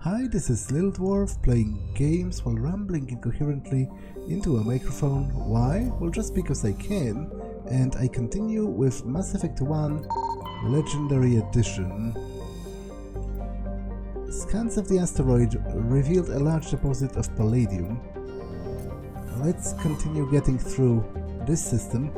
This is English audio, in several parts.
Hi, this is Little Dwarf playing games while rambling incoherently into a microphone. Why? Well, just because I can, and I continue with Mass Effect 1 Legendary Edition. Scans of the asteroid revealed a large deposit of palladium. Let's continue getting through this system.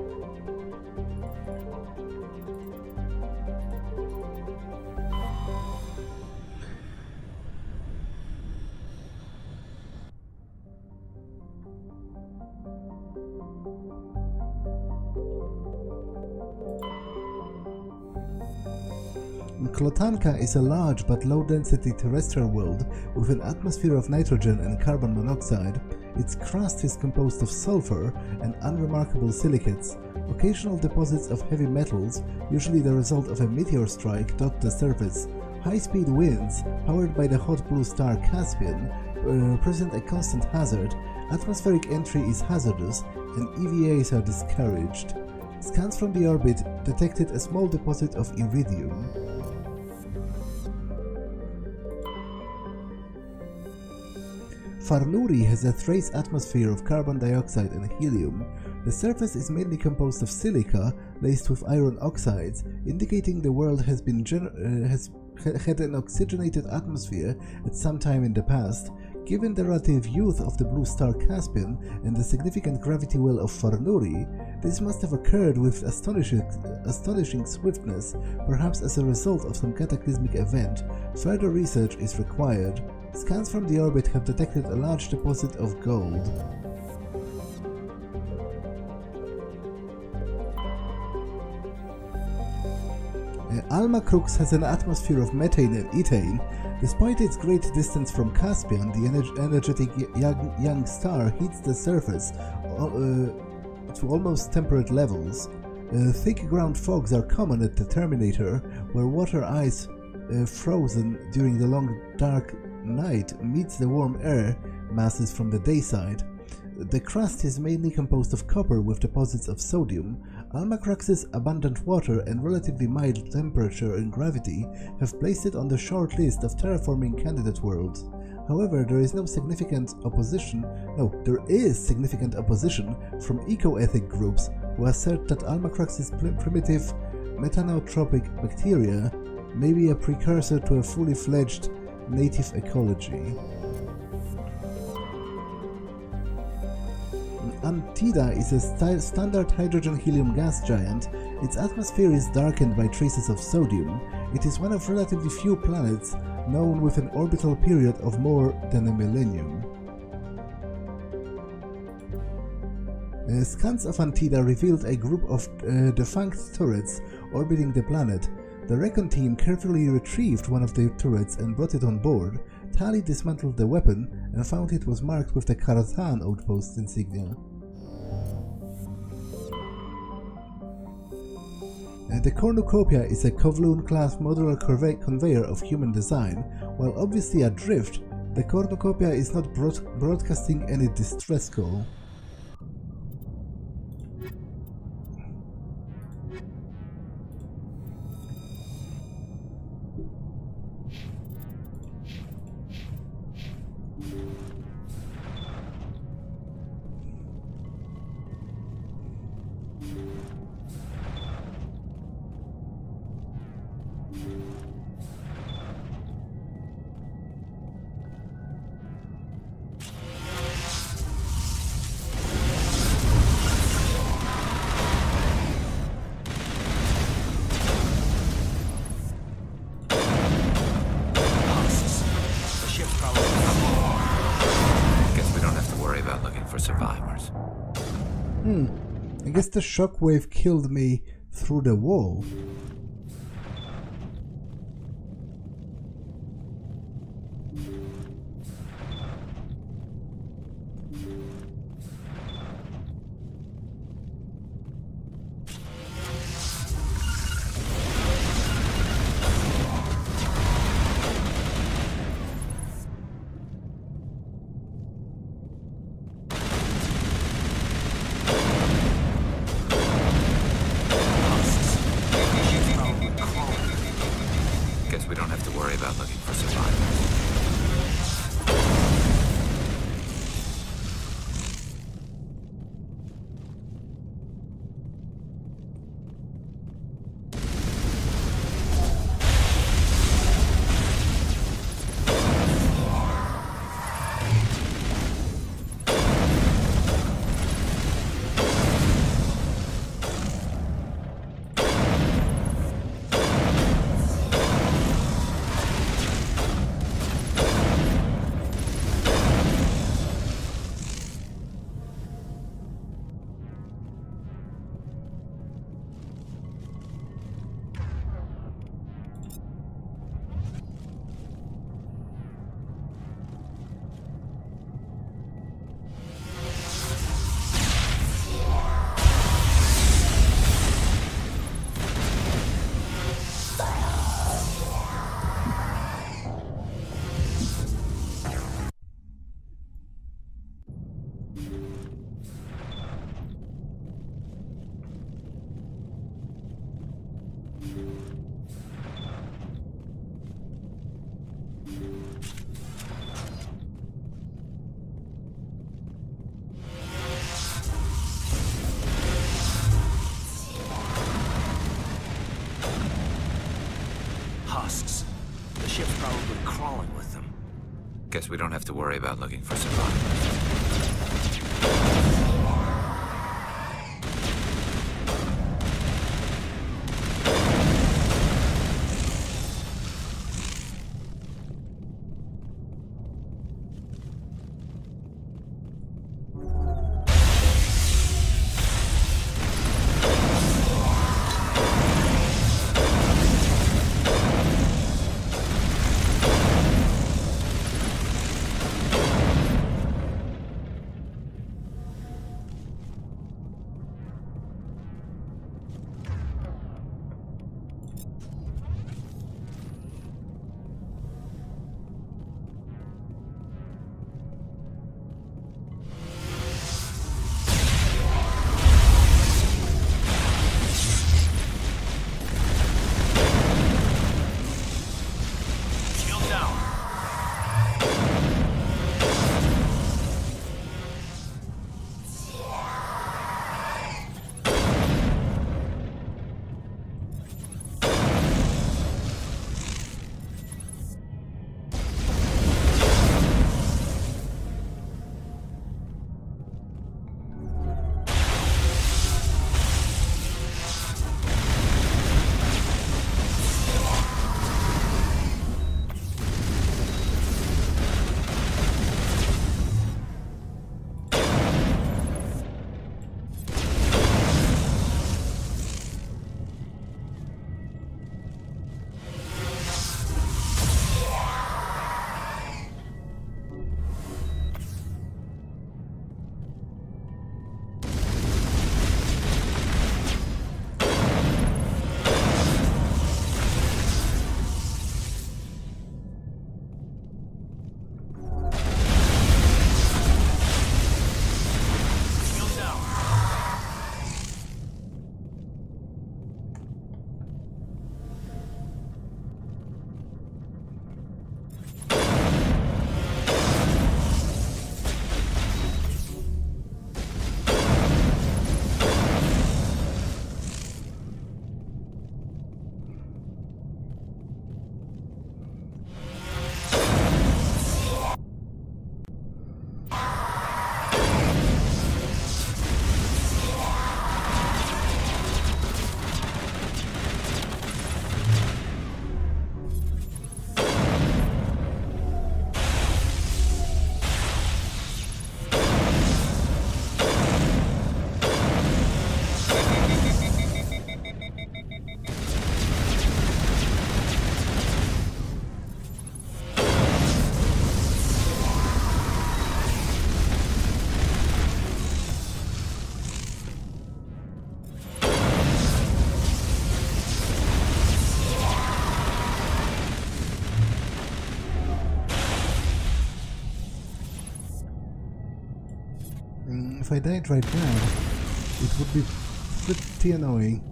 Klotanka is a large but low-density terrestrial world with an atmosphere of nitrogen and carbon monoxide. Its crust is composed of sulfur and unremarkable silicates. Occasional deposits of heavy metals, usually the result of a meteor strike, dot the surface. High-speed winds, powered by the hot blue star Caspian, present a constant hazard. Atmospheric entry is hazardous, and EVAs are discouraged. Scans from the orbit detected a small deposit of iridium. Farnuri has a trace atmosphere of carbon dioxide and helium. The surface is mainly composed of silica laced with iron oxides, indicating the world has had an oxygenated atmosphere at some time in the past. Given the relative youth of the blue star Caspian and the significant gravity well of Farnuri, this must have occurred with astonishing swiftness, perhaps as a result of some cataclysmic event. Further research is required. Scans from the orbit have detected a large deposit of gold. Alma Crux has an atmosphere of methane and ethane. Despite its great distance from Caspian, the energetic young star heats the surface to almost temperate levels. Thick ground fogs are common at the Terminator, where water ice frozen during the long dark night meets the warm air masses from the dayside. The crust is mainly composed of copper with deposits of sodium. Alma Crux's abundant water and relatively mild temperature and gravity have placed it on the short list of terraforming candidate worlds. However, there is significant opposition from eco-ethic groups who assert that Alma Crux's primitive metanotropic bacteria may be a precursor to a fully fledged native ecology. Antida is a standard hydrogen-helium gas giant. Its atmosphere is darkened by traces of sodium. It is one of relatively few planets known with an orbital period of more than a millennium. Scans of Antida revealed a group of defunct turrets orbiting the planet. The Recon team carefully retrieved one of the turrets and brought it on board. Tali dismantled the weapon and found it was marked with the Karatan outpost insignia. The cornucopia is a Kowloon-class modular conveyor of human design. While obviously adrift, the cornucopia is not broadcasting any distress call. I guess the shockwave killed me through the wall. Guess we don't have to worry about looking for survivors. If I died right now, it would be pretty annoying.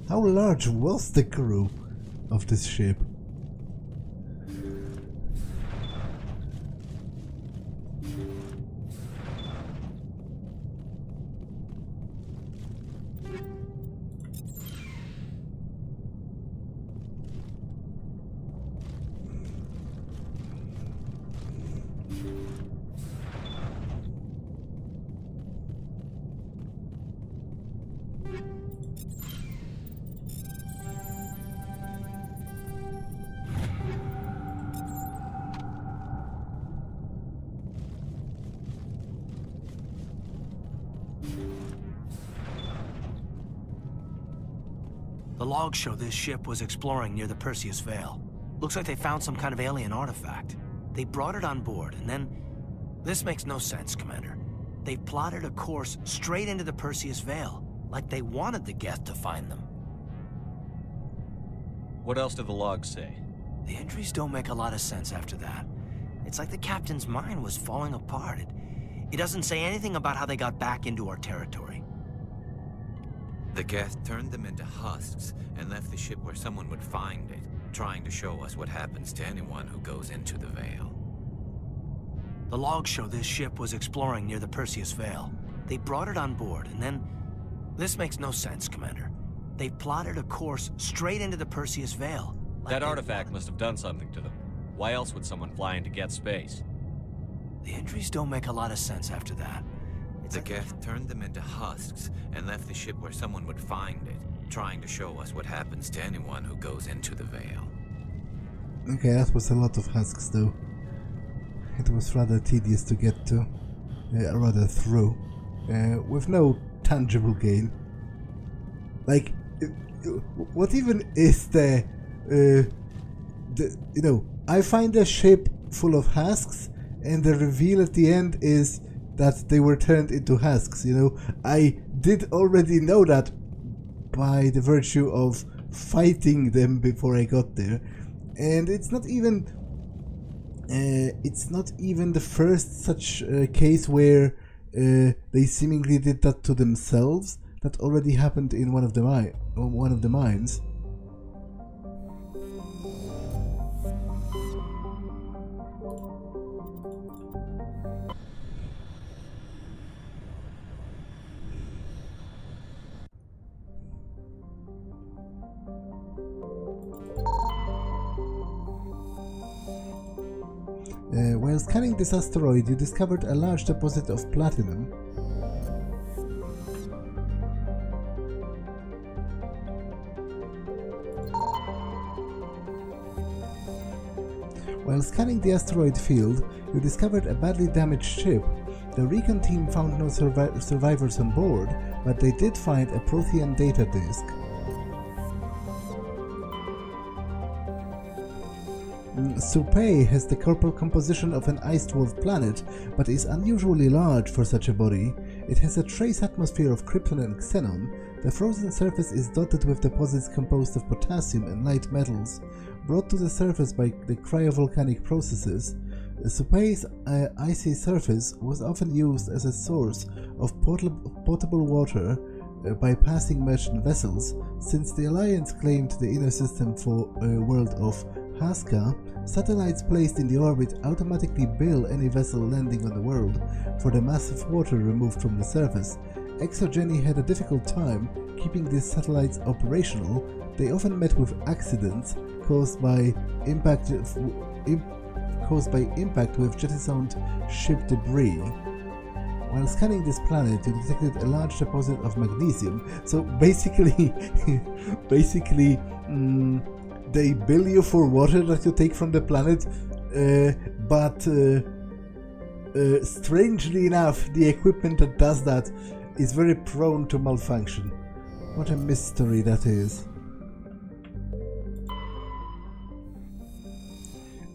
How large was the crew of this ship? The logs show this ship was exploring near the Perseus Veil. Looks like they found some kind of alien artifact. They brought it on board, and then... This makes no sense, Commander. They plotted a course straight into the Perseus Veil, like they wanted the Geth to find them. What else do the logs say? The entries don't make a lot of sense after that. It's like the captain's mind was falling apart. It doesn't say anything about how they got back into our territory. The Geth turned them into husks and left the ship where someone would find it, trying to show us what happens to anyone who goes into the Veil. The logs show this ship was exploring near the Perseus Veil. They brought it on board, and then... This makes no sense, Commander. They plotted a course straight into the Perseus Veil. Like That artifact must have done something to them. Why else would someone fly into Geth space? The entries don't make a lot of sense after that. The Geth turned them into husks and left the ship where someone would find it, trying to show us what happens to anyone who goes into the Veil. Okay, that was a lot of husks though. It was rather tedious to get to, rather through, with no tangible gain. Like, what even is the you know, I find a ship full of husks, and the reveal at the end is that they were turned into husks, you know. I did already know that by the virtue of fighting them before I got there, and it's not even the first such case where they seemingly did that to themselves. That already happened in one of the mines. While scanning this asteroid, you discovered a large deposit of platinum. While scanning the asteroid field, you discovered a badly damaged ship. The recon team found no survivors on board, but they did find a Prothean data disk. Supay has the corporal composition of an ice-dwarf planet, but is unusually large for such a body. It has a trace atmosphere of krypton and xenon. The frozen surface is dotted with deposits composed of potassium and light metals. Brought to the surface by the cryovolcanic processes, Supay's icy surface was often used as a source of potable water by passing merchant vessels. Since the Alliance claimed the inner system for world of Chasca, satellites placed in the orbit automatically bill any vessel landing on the world for the massive water removed from the surface. Exogeny had a difficult time keeping these satellites operational. They often met with accidents caused by impact with jettisoned ship debris. While scanning this planet, you detected a large deposit of magnesium. So basically, they bill you for water that you take from the planet, but strangely enough, the equipment that does that is very prone to malfunction. What a mystery that is.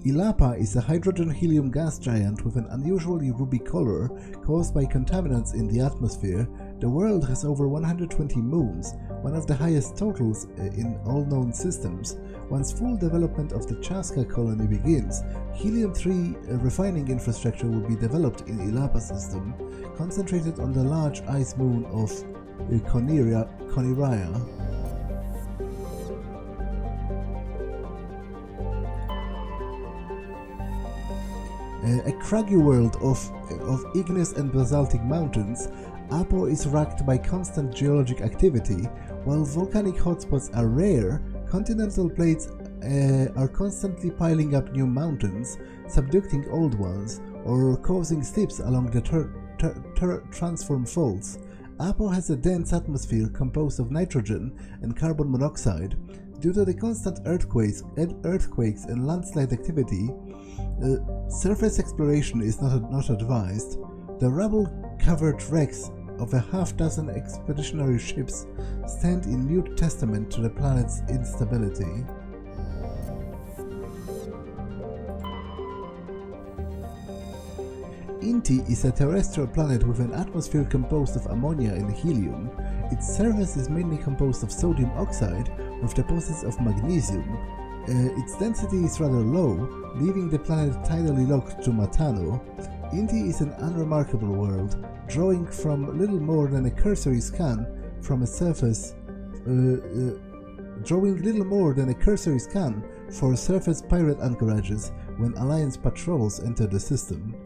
Ilapa is a hydrogen-helium gas giant with an unusually ruby color caused by contaminants in the atmosphere. The world has over 120 moons, one of the highest totals in all known systems. Once full development of the Chasca colony begins, helium-3 refining infrastructure will be developed in Ilapa system, concentrated on the large ice moon of Coniraya. A craggy world of igneous and basaltic mountains, Apo is racked by constant geologic activity. While volcanic hotspots are rare, continental plates are constantly piling up new mountains, subducting old ones, or causing slips along the transform faults. Apo has a dense atmosphere composed of nitrogen and carbon monoxide. Due to the constant earthquakes and landslide activity, surface exploration is not advised. The rubble-covered Wrex of a half-dozen expeditionary ships stand in mute testament to the planet's instability. Inti is a terrestrial planet with an atmosphere composed of ammonia and helium. Its surface is mainly composed of sodium oxide with deposits of magnesium. Its density is rather low, leaving the planet tidally locked to Matano. Inti is an unremarkable world, drawing from little more than a cursory scan from a surface for surface pirate anchorages when Alliance patrols enter the system.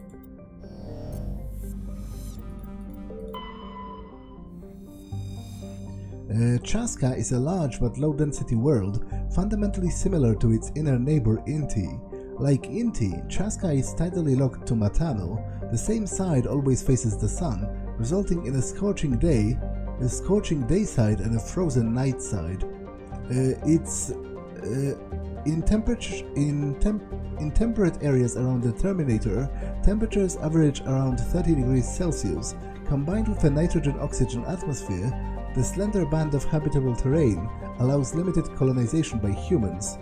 Chasca is a large but low-density world, fundamentally similar to its inner neighbor Inti. Like Inti, Chasca is tidally locked to Matano. The same side always faces the sun, resulting in a scorching day side and a frozen night side. In temperate areas around the Terminator, temperatures average around 30 degrees Celsius. Combined with a nitrogen-oxygen atmosphere, the slender band of habitable terrain allows limited colonization by humans.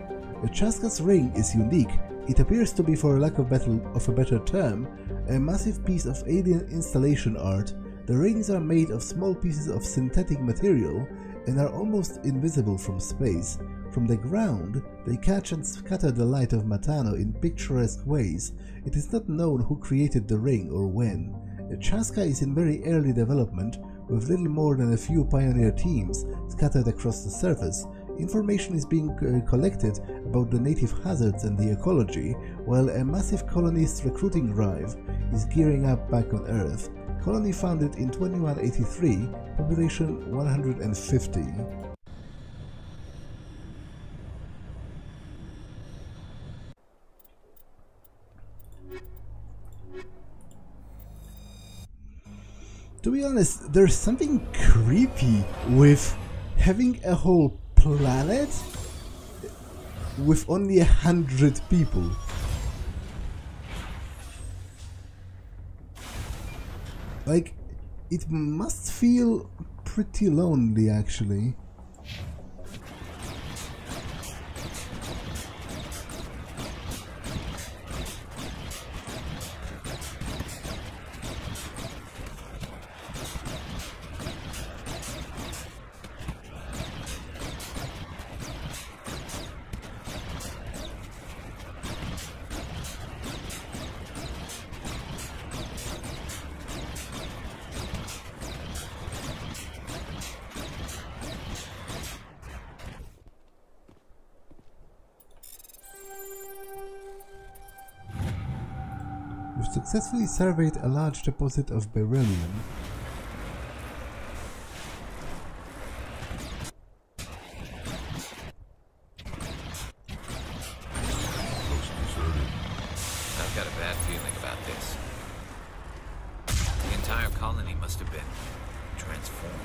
Chasca's ring is unique. It appears to be, for lack of a better term, a massive piece of alien installation art. The rings are made of small pieces of synthetic material and are almost invisible from space. From the ground, they catch and scatter the light of Matano in picturesque ways. It is not known who created the ring or when. Chasca is in very early development, with little more than a few pioneer teams scattered across the surface. Information is being collected about the native hazards and the ecology, while a massive colonist recruiting drive is gearing up back on Earth. Colony founded in 2183, population 150. To be honest, there's something creepy with having a whole planet with only 100 people. Like, it must feel pretty lonely, actually. We've successfully surveyed a large deposit of beryllium. I've got a bad feeling about this. The entire colony must have been transformed.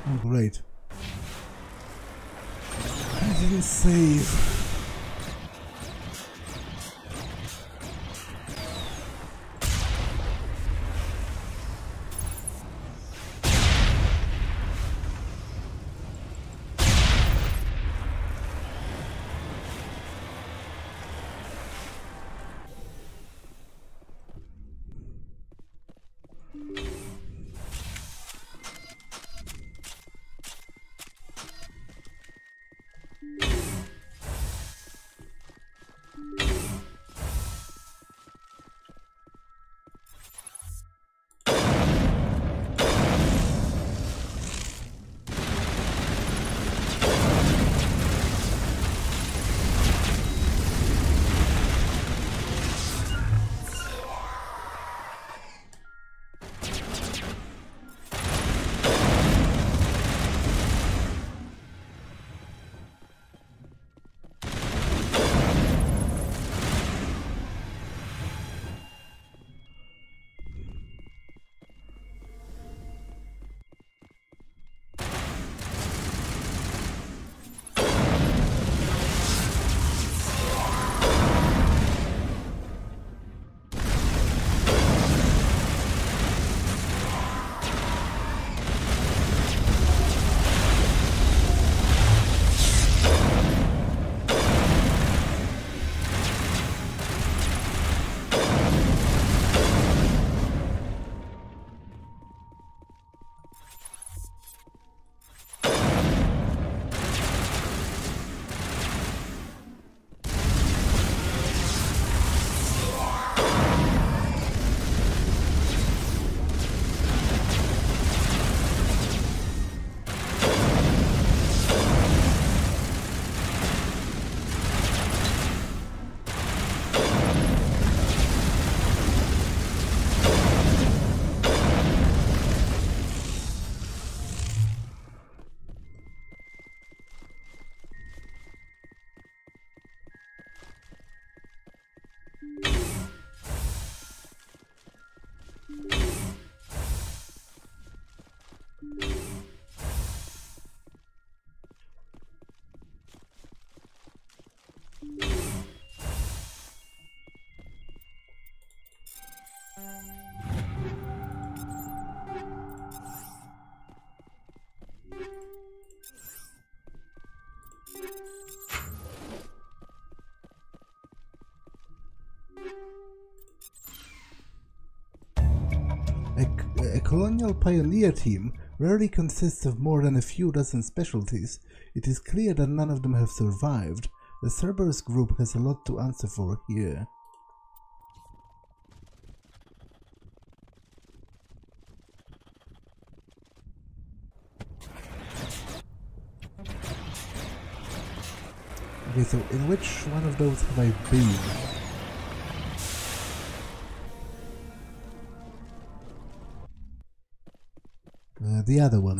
Oh, great. I didn't save. A colonial pioneer team rarely consists of more than a few dozen specialties. It is clear that none of them have survived. The Cerberus group has a lot to answer for here. Okay, so in which one of those have I been? The other one.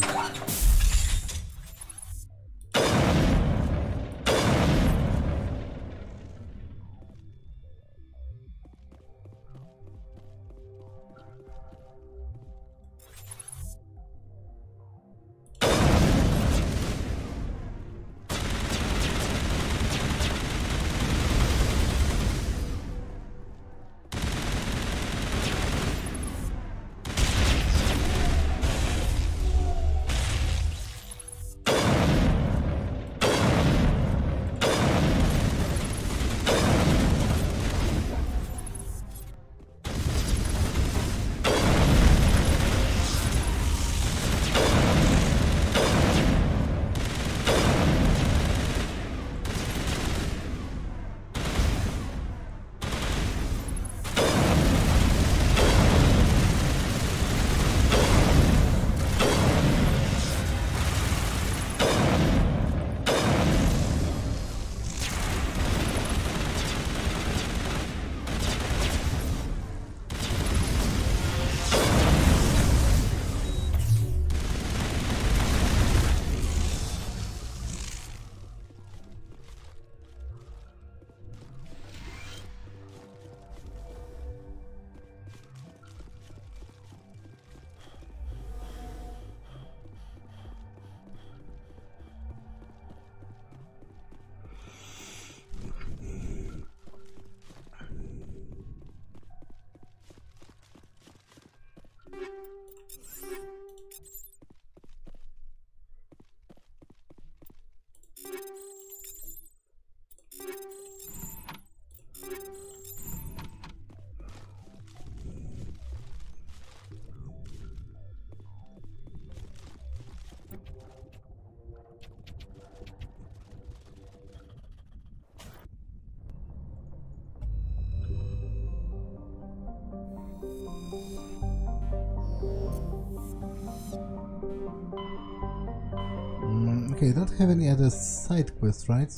Okay, I don't have any other side quests, right?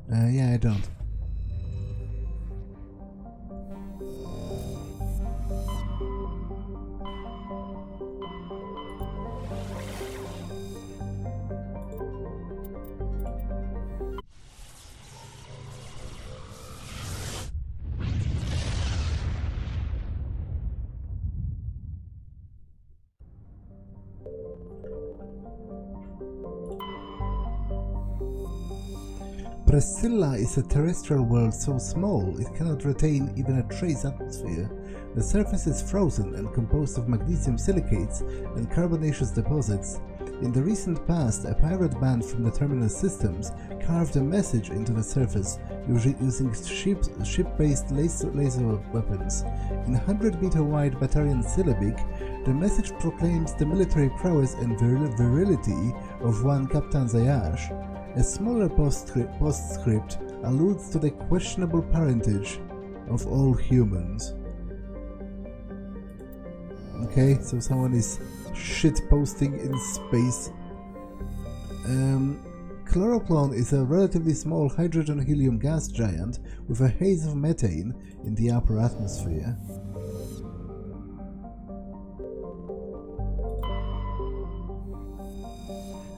Yeah, I don't. Priscilla is a terrestrial world so small it cannot retain even a trace atmosphere. The surface is frozen and composed of magnesium silicates and carbonaceous deposits. In the recent past, a pirate band from the terminal systems carved a message into the surface using ship-based laser weapons. In 100-meter wide Batarian syllabic, the message proclaims the military prowess and virility of one Captain Zayash. A smaller postscript alludes to the questionable parentage of all humans. Okay, so someone is shitposting in space. Chloroplan is a relatively small hydrogen-helium gas giant with a haze of methane in the upper atmosphere.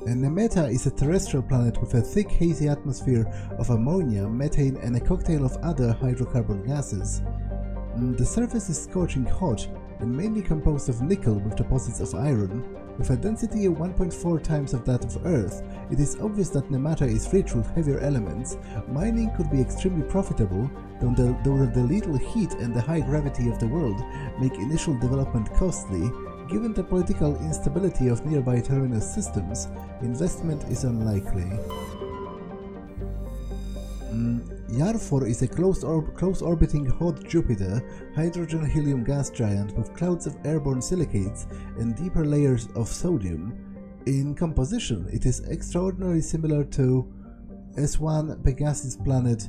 Nemeta is a terrestrial planet with a thick, hazy atmosphere of ammonia, methane, and a cocktail of other hydrocarbon gases. The surface is scorching hot and mainly composed of nickel with deposits of iron. With a density of 1.4 times of that of Earth, it is obvious that Nemeta is rich with heavier elements. Mining could be extremely profitable, though the little heat and the high gravity of the world make initial development costly. Given the political instability of nearby terminal systems, investment is unlikely. Yarfor is a close-orbiting hot Jupiter hydrogen-helium gas giant with clouds of airborne silicates and deeper layers of sodium. In composition, it is extraordinarily similar to S1 Pegasus planet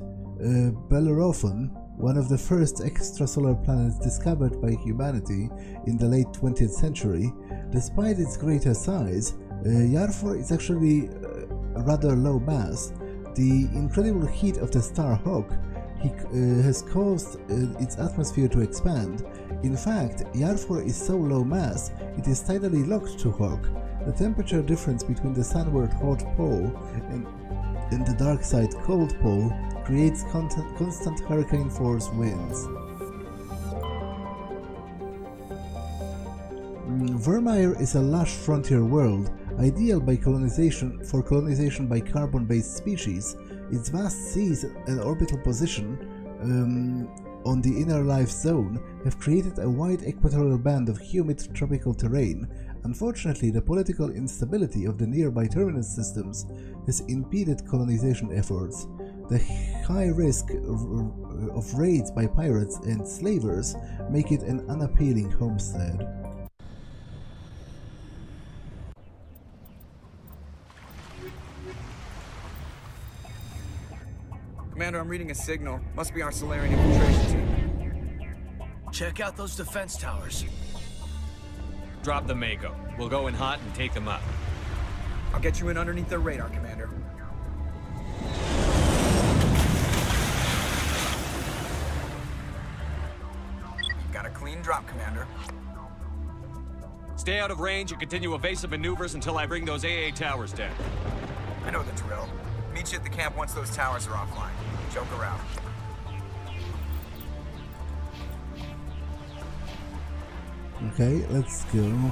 Bellerophon, one of the first extrasolar planets discovered by humanity in the late 20th century. Despite its greater size, Yarfor is actually rather low mass. The incredible heat of the star Hawk has caused its atmosphere to expand. In fact, Yarfor is so low mass, it is tidally locked to Hawk. The temperature difference between the sunward hot pole and the dark side cold pole creates constant hurricane force winds. Virmire is a lush frontier world, ideal for colonization by carbon-based species. Its vast seas and orbital position on the inner life zone have created a wide equatorial band of humid tropical terrain. Unfortunately, the political instability of the nearby terminal systems has impeded colonization efforts. The high risk of raids by pirates and slavers make it an unappealing homestead. Commander, I'm reading a signal. Must be our Salarian infiltration team. Check out those defense towers. Drop the Mako. We'll go in hot and take them up. I'll get you in underneath their radar, Commander. Got a clean drop, Commander. Stay out of range and continue evasive maneuvers until I bring those AA towers down. I know the drill. Meet you at the camp once those towers are offline. Joke around. Okay, let's go.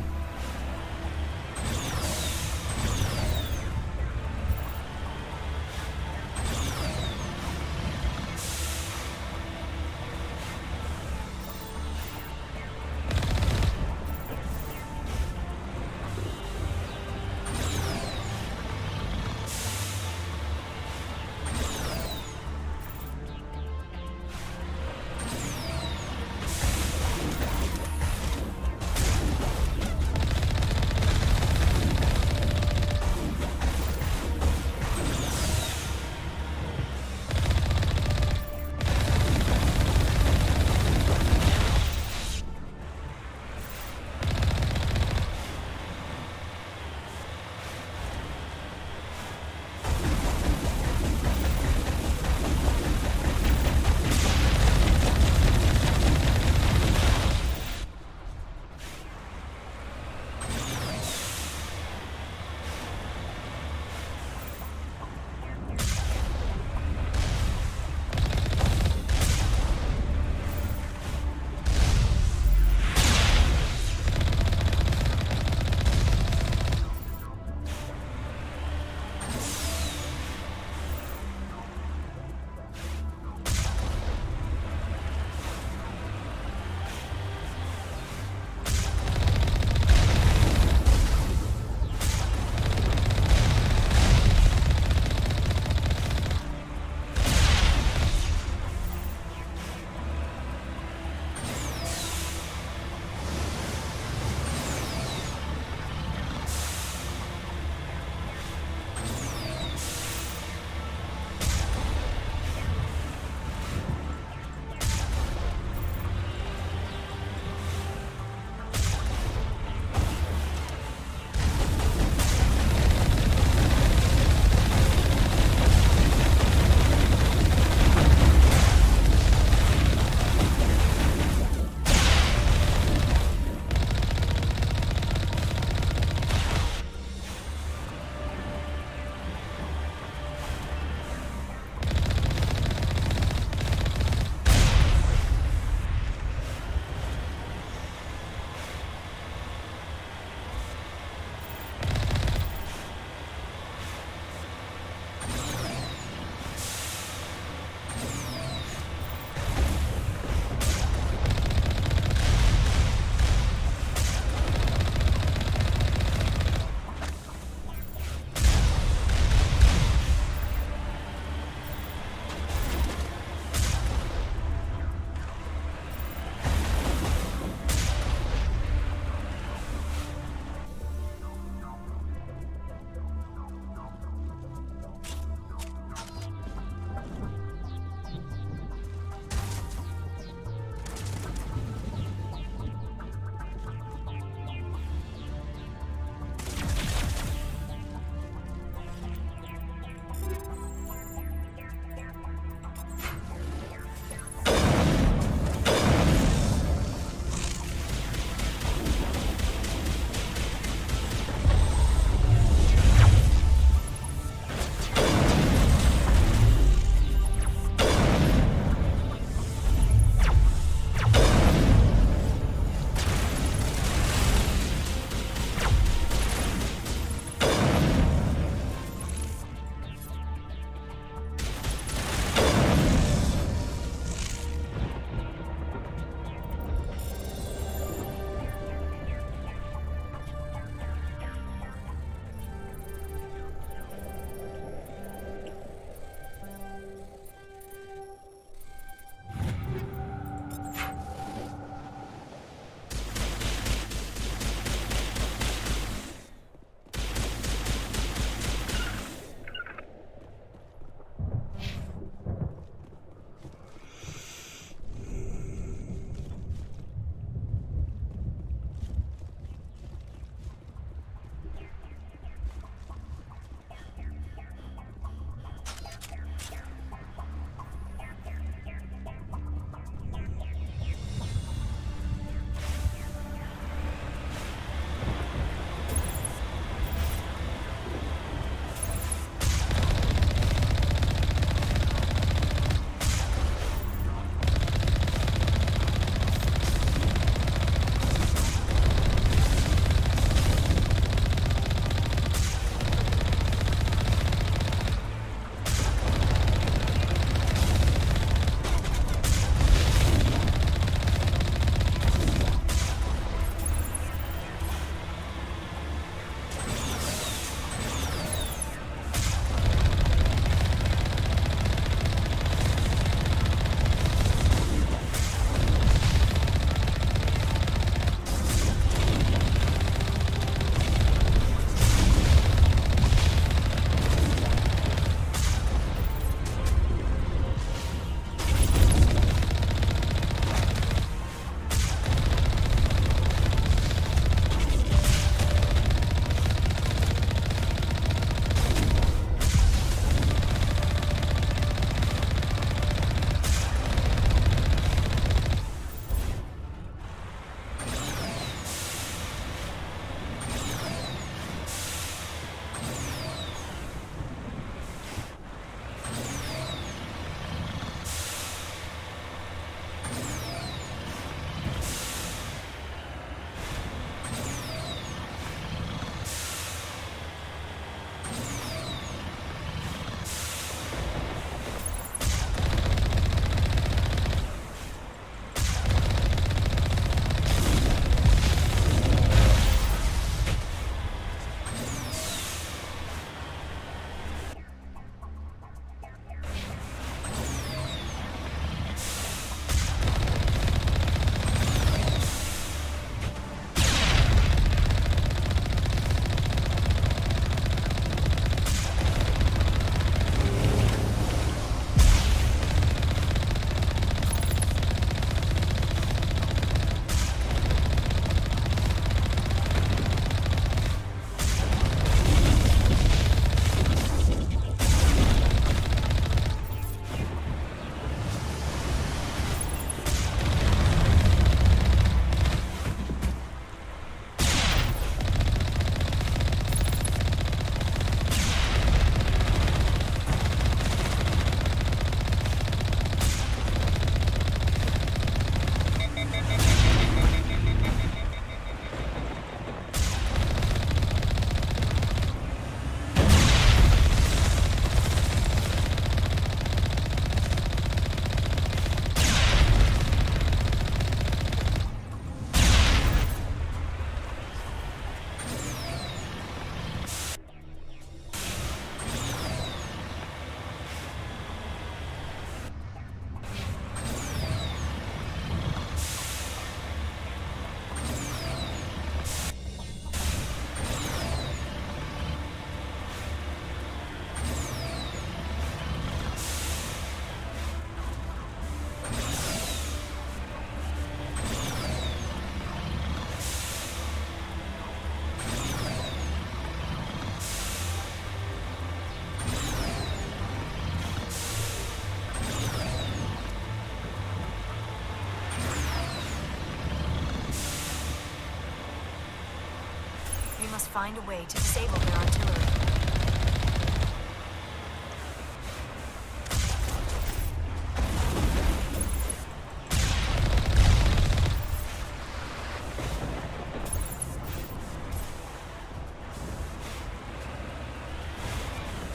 must find a way to disable their artillery.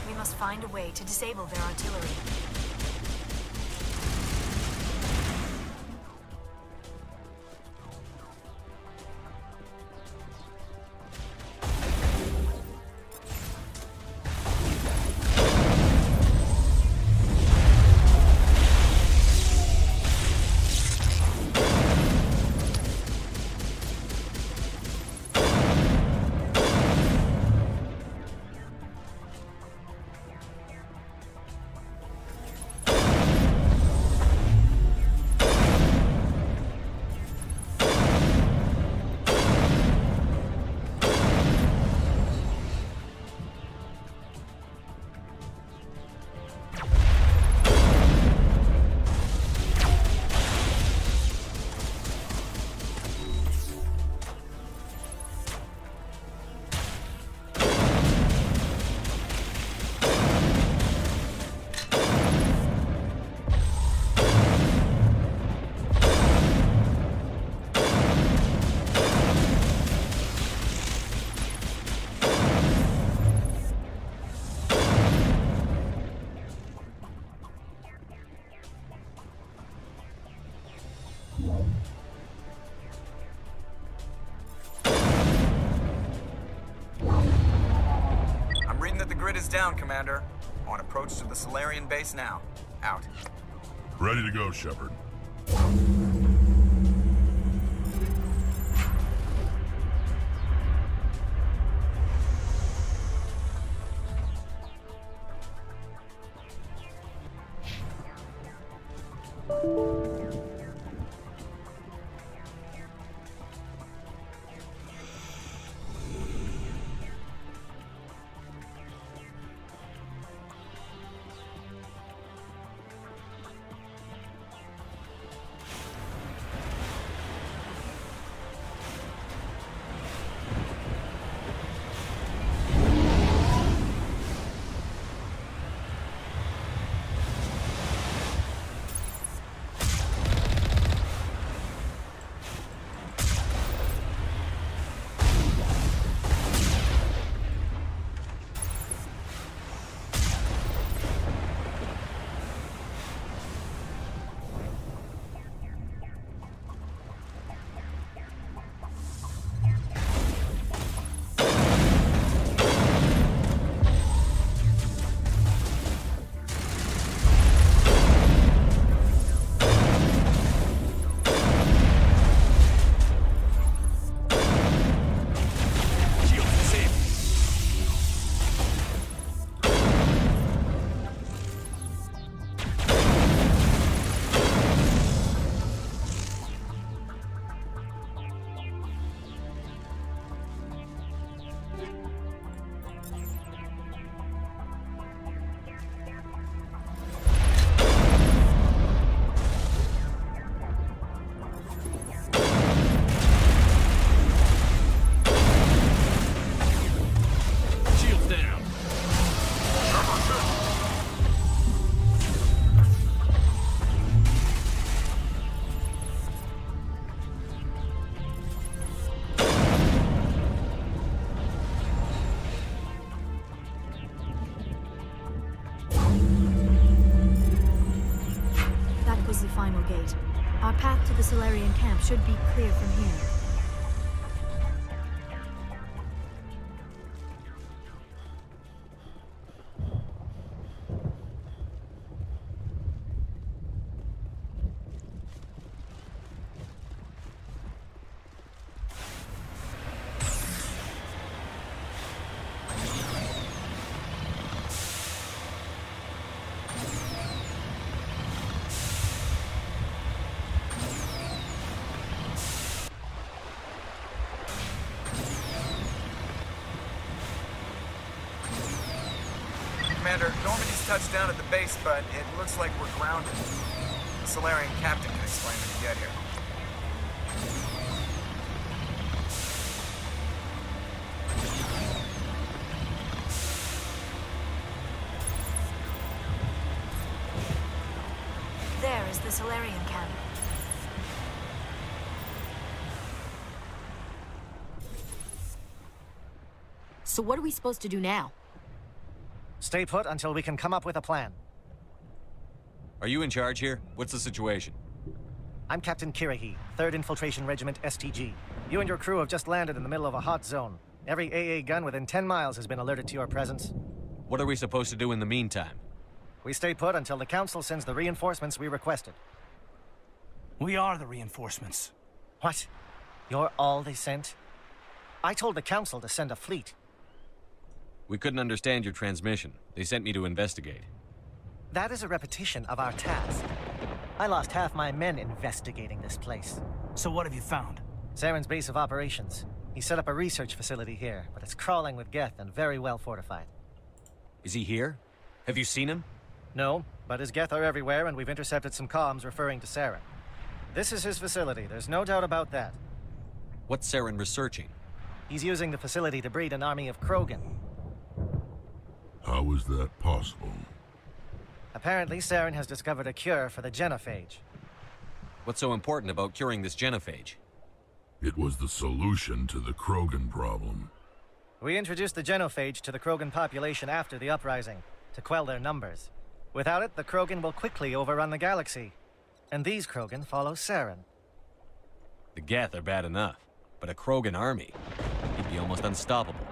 We must find a way to disable their artillery. Is down, Commander. On approach to the Salarian base now. Out. Ready to go, Shepard. The final gate. Our path to the Salarian camp should be clear from here. Commander, Normandy's touched down at the base, but it looks like we're grounded. The Salarian captain can explain when you get here. is the Salarian camp. So what are we supposed to do now? Stay put until we can come up with a plan. Are you in charge here? What's the situation? I'm Captain Kirahi, 3rd Infiltration Regiment STG. You and your crew have just landed in the middle of a hot zone. Every AA gun within 10 miles has been alerted to your presence. What are we supposed to do in the meantime? We stay put until the Council sends the reinforcements we requested. We are the reinforcements. What? You're all they sent? I told the Council to send a fleet. We couldn't understand your transmission. They sent me to investigate. That is a repetition of our task. I lost half my men investigating this place. So what have you found? Saren's base of operations. He set up a research facility here, but it's crawling with Geth and very well fortified. Is he here? Have you seen him? No, but his Geth are everywhere, and we've intercepted some comms referring to Saren. This is his facility, there's no doubt about that. What's Saren researching? He's using the facility to breed an army of Krogan. How is that possible? Apparently, Saren has discovered a cure for the genophage. What's so important about curing this genophage? It was the solution to the Krogan problem. We introduced the genophage to the Krogan population after the uprising, to quell their numbers. Without it, the Krogan will quickly overrun the galaxy. And these Krogan follow Saren. The Geth are bad enough, but a Krogan army, he'd be almost unstoppable.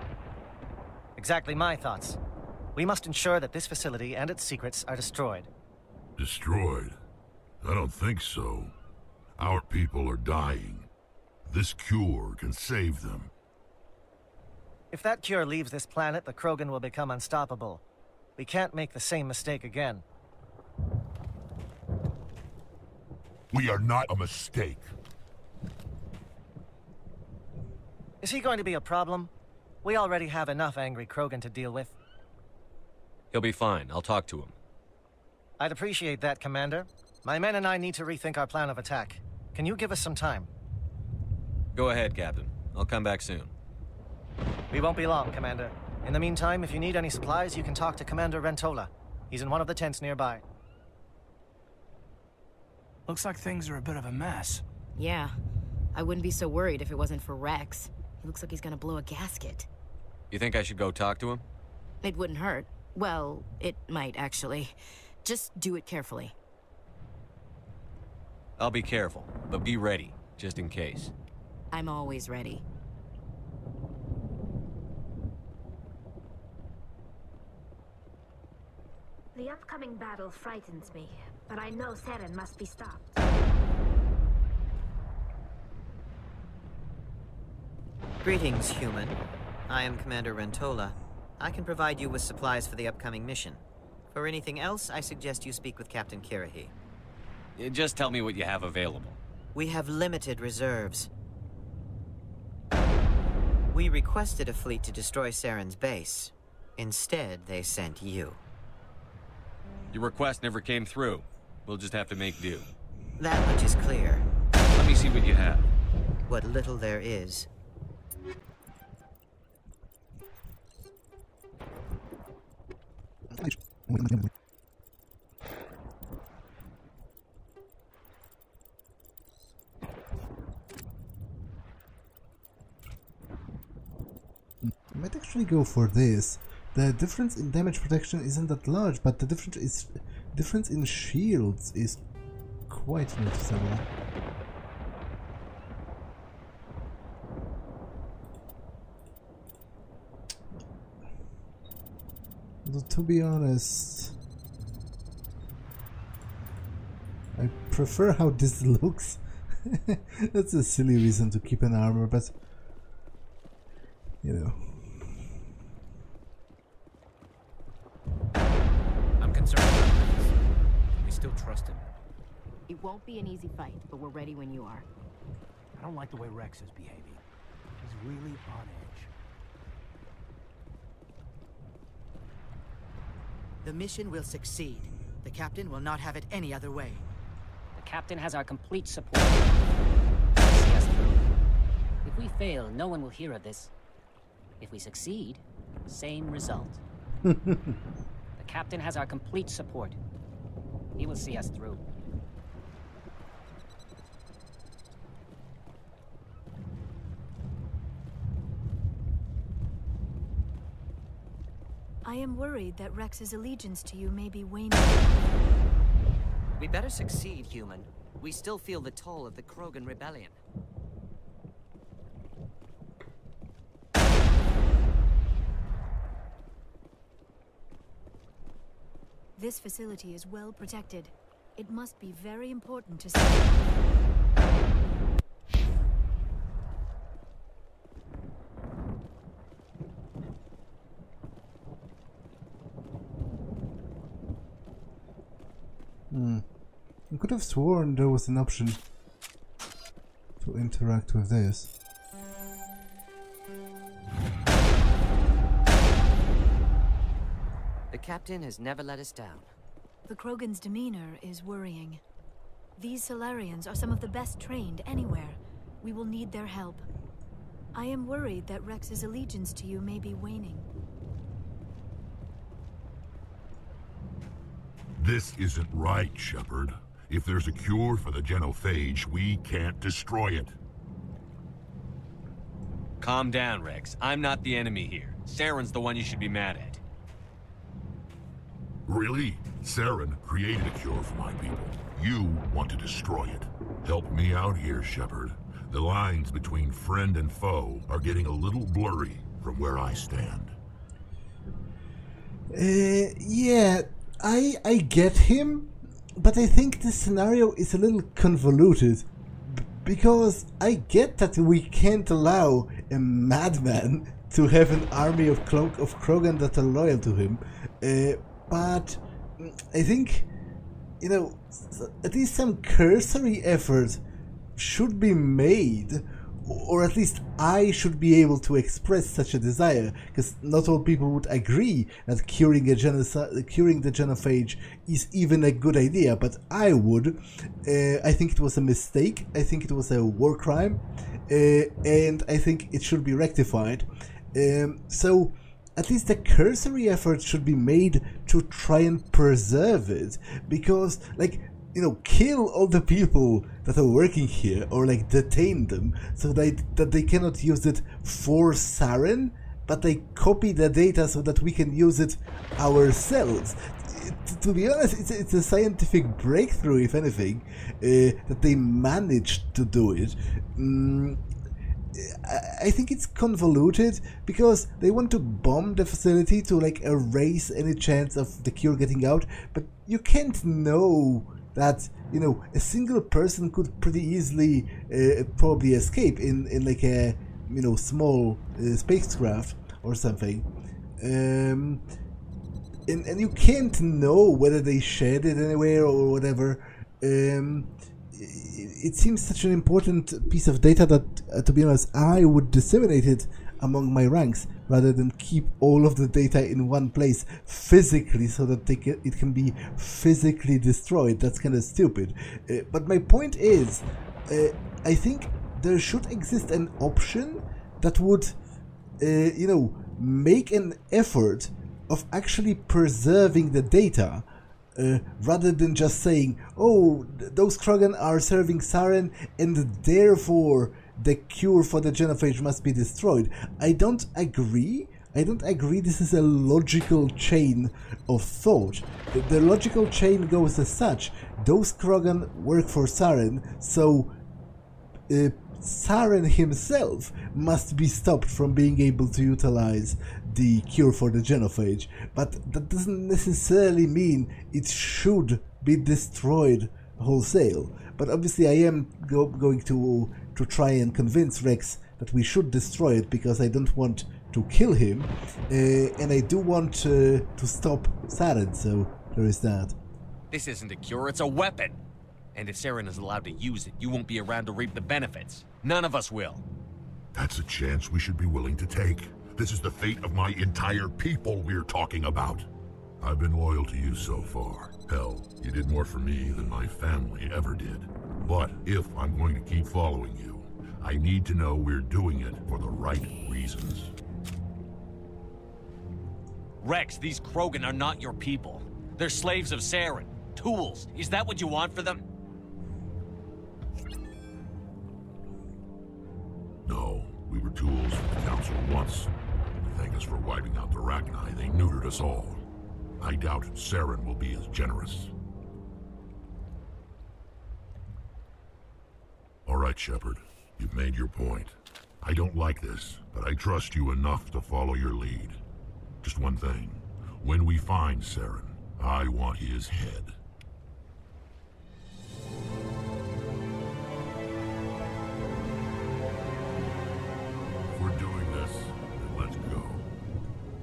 Exactly my thoughts. We must ensure that this facility and its secrets are destroyed. Destroyed? I don't think so. Our people are dying. This cure can save them. If that cure leaves this planet, the Krogan will become unstoppable. We can't make the same mistake again. We are not a mistake. Is he going to be a problem? We already have enough angry Krogan to deal with. He'll be fine. I'll talk to him. I'd appreciate that, Commander. My men and I need to rethink our plan of attack. Can you give us some time? Go ahead, Captain. I'll come back soon. We won't be long, Commander. In the meantime, if you need any supplies, you can talk to Commander Rentola. He's in one of the tents nearby. Looks like things are a bit of a mess. Yeah. I wouldn't be so worried if it wasn't for Wrex. He looks like he's gonna blow a gasket. You think I should go talk to him? It wouldn't hurt. Well, it might, actually. Just do it carefully. I'll be careful, but be ready, just in case. I'm always ready. The upcoming battle frightens me, but I know Saren must be stopped. Greetings, human. I am Commander Rentola. I can provide you with supplies for the upcoming mission. For anything else, I suggest you speak with Captain Kirahi. Just tell me what you have available. We have limited reserves. We requested a fleet to destroy Saren's base. Instead, they sent you. Your request never came through. We'll just have to make do. That much is clear. Let me see what you have. What little there is. I might actually go for this. The difference in damage protection isn't that large, but the difference in shields is quite noticeable. Though, to be honest, I prefer how this looks. That's a silly reason to keep an armor, but you know. I'm concerned about Wrex. Can we still trust him? It won't be an easy fight, but we're ready when you are. I don't like the way Wrex is behaving. He's really on edge. The mission will succeed. The captain will not have it any other way. The captain has our complete support. See us through. If we fail, no one will hear of this. If we succeed, same result. The captain has our complete support. He will see us through. I am worried that Wrex's allegiance to you may be waning. We better succeed, human. We still feel the toll of the Krogan rebellion. This facility is well protected. It must be very important to see. I could have sworn there was an option to interact with this. The captain has never let us down. The Krogan's demeanor is worrying. These Salarians are some of the best trained anywhere. We will need their help. I am worried that Wrex's allegiance to you may be waning. This isn't right, Shepard. If there's a cure for the genophage, we can't destroy it. Calm down, Wrex. I'm not the enemy here. Saren's the one you should be mad at. Really? Saren created a cure for my people. You want to destroy it. Help me out here, Shepard. The lines between friend and foe are getting a little blurry from where I stand. Yeah, I get him, but I think this scenario is a little convoluted. Because I get that we can't allow a madman to have an army of Krogan that are loyal to him. But I think, you know, at least some cursory effort should be made, or at least I should be able to express such a desire, because not all people would agree that curing the genophage is even a good idea, but I would. I think it was a mistake, I think it was a war crime, and I think it should be rectified. So at least a cursory effort should be made to try and preserve it, because, like, you know, kill all the people that are working here, or like detain them, so that they cannot use it for Saren, but they copy the data so that we can use it ourselves. To be honest, it's a scientific breakthrough, if anything, that they managed to do it. I think it's convoluted because they want to bomb the facility to like erase any chance of the cure getting out, but you can't know that, you know, a single person could pretty easily probably escape in like a, you know, small spacecraft or something, and you can't know whether they shared it anywhere or whatever. It seems such an important piece of data that, to be honest, I would disseminate it among my ranks rather than keep all of the data in one place physically so that it can be physically destroyed. That's kind of stupid. But my point is, I think there should exist an option that would, you know, make an effort of actually preserving the data, rather than just saying, oh, those Krogan are serving Saren and therefore the cure for the genophage must be destroyed. I don't agree. This is a logical chain of thought. The logical chain goes as such. Those Krogan work for Saren, so Saren himself must be stopped from being able to utilize the cure for the genophage. But that doesn't necessarily mean it should be destroyed wholesale. But obviously I am going to try and convince Wrex that we should destroy it, because I don't want to kill him, and I do want to stop Saren, so there is that. This isn't a cure, it's a weapon! And if Saren is allowed to use it, you won't be around to reap the benefits. None of us will. That's a chance we should be willing to take. This is the fate of my entire people we're talking about. I've been loyal to you so far. Hell, you did more for me than my family ever did. But if I'm going to keep following you, I need to know we're doing it for the right reasons. Wrex, these Krogan are not your people. They're slaves of Saren. Tools. Is that what you want for them? No, we were tools for the Council once. thank us for wiping out the Rachni. They neutered us all. I doubt Saren will be as generous. All right, Shepard. You've made your point. I don't like this, but I trust you enough to follow your lead. Just one thing. When we find Saren, I want his head. If we're doing this, then let's go.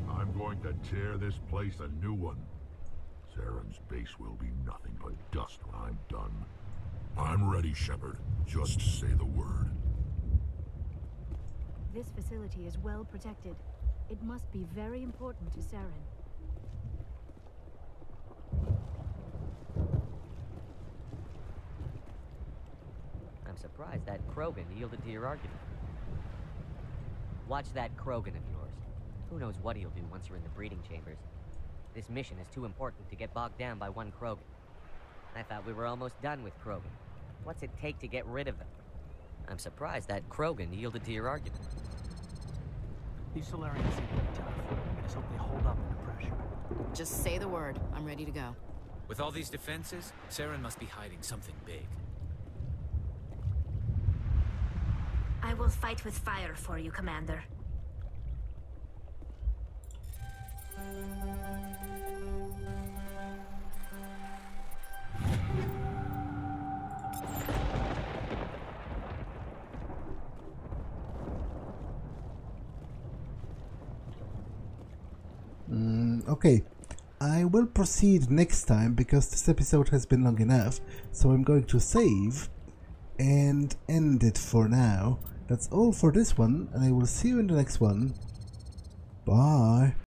I'm going to tear this place a new one. Saren's base will be nothing but dust when I'm done. I'm ready, Shepard. Just say the word. This facility is well protected. It must be very important to Saren. I'm surprised that Krogan yielded to your argument. Watch that Krogan of yours. Who knows what he'll do once you're in the breeding chambers. This mission is too important to get bogged down by one Krogan. I thought we were almost done with Krogan. What's it take to get rid of them? I'm surprised that Krogan yielded to your argument. These Salarians seem pretty tough. I just hope they hold up under pressure. Just say the word. I'm ready to go. With all these defenses, Saren must be hiding something big. I will fight with fire for you, Commander. Okay, I will proceed next time because this episode has been long enough, so I'm going to save and end it for now. That's all for this one, and I will see you in the next one. Bye.